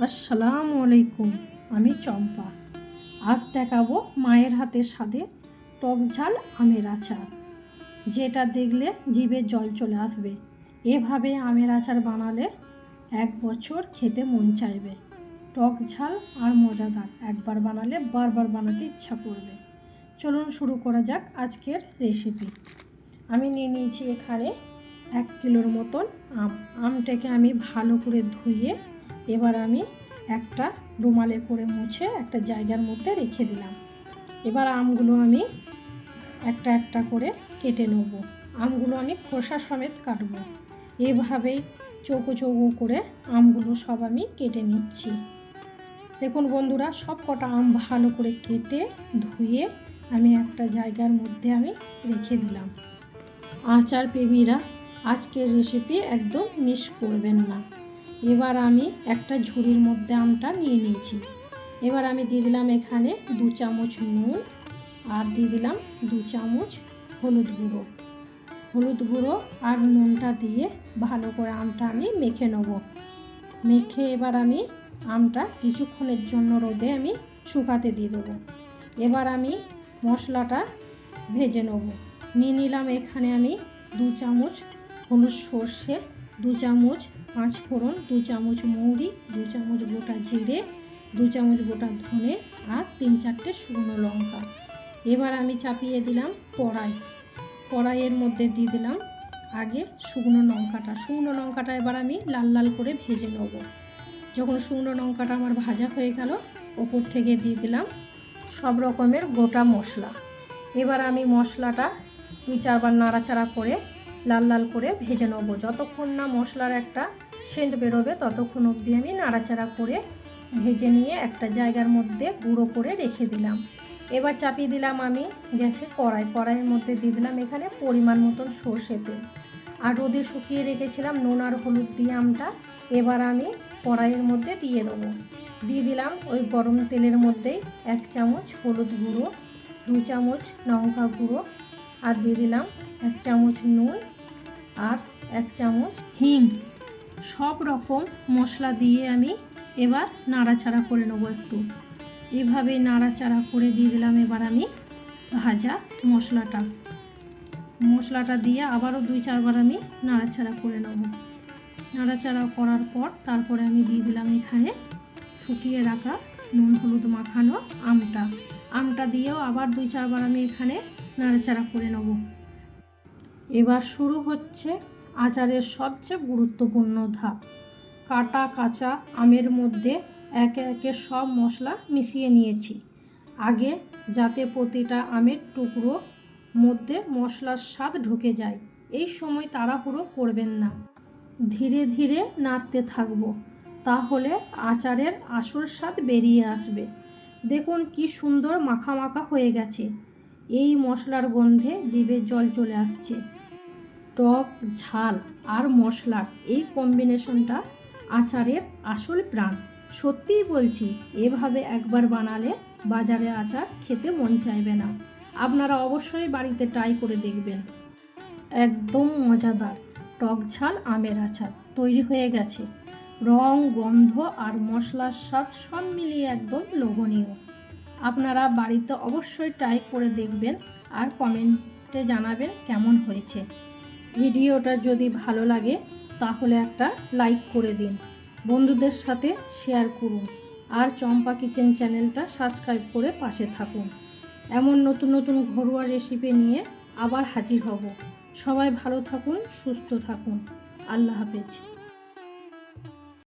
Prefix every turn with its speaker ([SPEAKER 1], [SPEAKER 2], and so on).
[SPEAKER 1] আসসালামু আলাইকুম। আমি চম্পা। আজ দেখাবো মায়ের হাতের স্বাদে টক ঝাল আমের আচার, যেটা দেখলে জিভে জল চলে আসবে। এভাবে আমের আচার বানালে 1 বছর খেতে মন চাইবে। টক ঝাল আর মজাদার, একবার বানালে বারবার বানাতে ইচ্ছা করবে। চলুন শুরু করা যাক আজকের রেসিপি। আমি নিয়ে নিয়েছি এখানে 1 কিলোর মতন আমটাকে আমি ভালো করে ধুয়ে এবার আমি একটা রুমালে করে মুছে একটা জায়গার মধ্যে রেখে দিলাম। এবার আমগুলো আমি একটা একটা করে কেটে নেব। আমগুলো আমি খোসা সমেত কাটবো। এইভাবেই চৌকো চৌকো করে আমগুলো সব আমি কেটে নিচ্ছি। দেখুন বন্ধুরা, সব কটা আম ভালো করে কেটে ধুয়ে আমি একটা জায়গার মধ্যে আমি রেখে দিলাম। আচার প্রেমীরা আজকের রেসিপি একদম মিস করবেন না। এবার আমি একটা ঝুড়ির মধ্যে আমটা নিয়ে নিয়েছি। এবার আমি দিয়ে দিলাম এখানে 2 চামচ নুন আর দিয়ে দিলাম 2 চামচ হলুদ গুঁড়ো আর নুনটা দিয়ে ভালো করে আমটা আমি মেখে নেব। মেখে এবার আমি আমটা কিছুক্ষণের জন্য রোদে আমি শুকাতে দিয়ে দেবো। এবার আমি মশলাটা ভেজে নেব। নিয়ে নিলাম এখানে আমি 2 চামচ হলুদ সর্ষে, 2 চামচ 5 ফোড়ন, 2 চামচ মৌরি, 2 চামচ গোটা জিরে, 2 চামচ গোটা ধনে আর 3-4টে শুকনো লঙ্কা। এবার আমি চাপিয়ে দিলাম কড়াইয়ের মধ্যে দিয়ে দিলাম আগে শুকনো লঙ্কাটা এবার আমি লাল লাল করে ভেজে নেব। যখন শুকনো লঙ্কাটা আমার ভাজা হয়ে গেল, ওপর থেকে দিয়ে দিলাম সব রকমের গোটা মশলা। এবার আমি মশলাটা 2-4 বার নাড়াচাড়া করে লাল লাল করে ভেজে নেব। যতক্ষণ না মশলার একটা সেন্ট বেরোবে ততক্ষণ অবধি আমি নাড়াচাড়া করে ভেজে নিয়ে একটা জায়গার মধ্যে গুঁড়ো করে রেখে দিলাম। এবার চাপিয়ে দিলাম আমি গ্যাসে কড়াইয়ের মধ্যে দিয়ে দিলাম এখানে পরিমাণ মতন সর্ষে তেল আর রোদে শুকিয়ে রেখেছিলাম নুন আর হলুদ দিয়ে আমটা। এবার আমি কড়াইয়ের মধ্যে দিয়ে দিলাম ওই গরম তেলের মধ্যেই 1 চামচ হলুদ গুঁড়ো, 2 চামচ লঙ্কা গুঁড়ো আর দিয়ে দিলাম 1 চামচ নুন আর 1 চামচ হিং। সব রকম মশলা দিয়ে আমি এবার নাড়াচাড়া করে নেব। একটু এভাবে নাড়াচাড়া করে দিয়ে দিলাম এবার আমি ভাজা মশলাটা দিয়ে আবারও 2-4 বার আমি নাড়াচাড়া করে নেব। নাড়াচাড়া করার পর তারপরে আমি দিয়ে দিলাম এখানে শুকিয়ে রাখা নুন হলুদ মাখানো আমটা দিয়েও আবার 2-4 বার আমি এখানে নাড়াচাড়া করে নেব। এবার শুরু হচ্ছে আচারের সবচেয়ে গুরুত্বপূর্ণ ধাপ। কাঁচা আমের মধ্যে একে একে সব মশলা মিশিয়ে নিয়েছি আগে, যাতে প্রতিটা আমের টুকরো মধ্যে মশলার স্বাদ ঢুকে যায়। এই সময় তাড়াহুড়ো করবেন না, ধীরে ধীরে নাড়তে থাকবো, তাহলে আচারের আসল স্বাদ বেরিয়ে আসবে। দেখুন কি সুন্দর মাখা মাখা হয়ে গেছে। এই মশলার গন্ধে জিভে জল চলে আসছে। টক ঝাল আর মশলার এই কম্বিনেশনটা আচারের আসল প্রাণ। সত্যিই বলছি, এভাবে একবার বানালে বাজারে আচার খেতে মন চাইবে না। আপনারা অবশ্যই বাড়িতে ট্রাই করে দেখবেন। একদম মজাদার টক ঝাল আমের আচার তৈরি হয়ে গেছে। রং, গন্ধ আর মশলার স্বাদ সব মিলিয়ে একদম লোভনীয়। আপনারা বাড়িতে অবশ্যই ট্রাই করে দেখবেন আর কমেন্টে জানাবেন কেমন হয়েছে। ভিডিওটা যদি ভালো লাগে তাহলে একটা লাইক করে দিন, বন্ধুদের সাথে শেয়ার করুন আর চম্পা কিচেন চ্যানেলটা সাবস্ক্রাইব করে পাশে থাকুন। এমন নতুন নতুন ঘরোয়া রেসিপি নিয়ে আবার হাজির হব। সবাই ভালো থাকুন, সুস্থ থাকুন। আল্লাহ হাফেজ।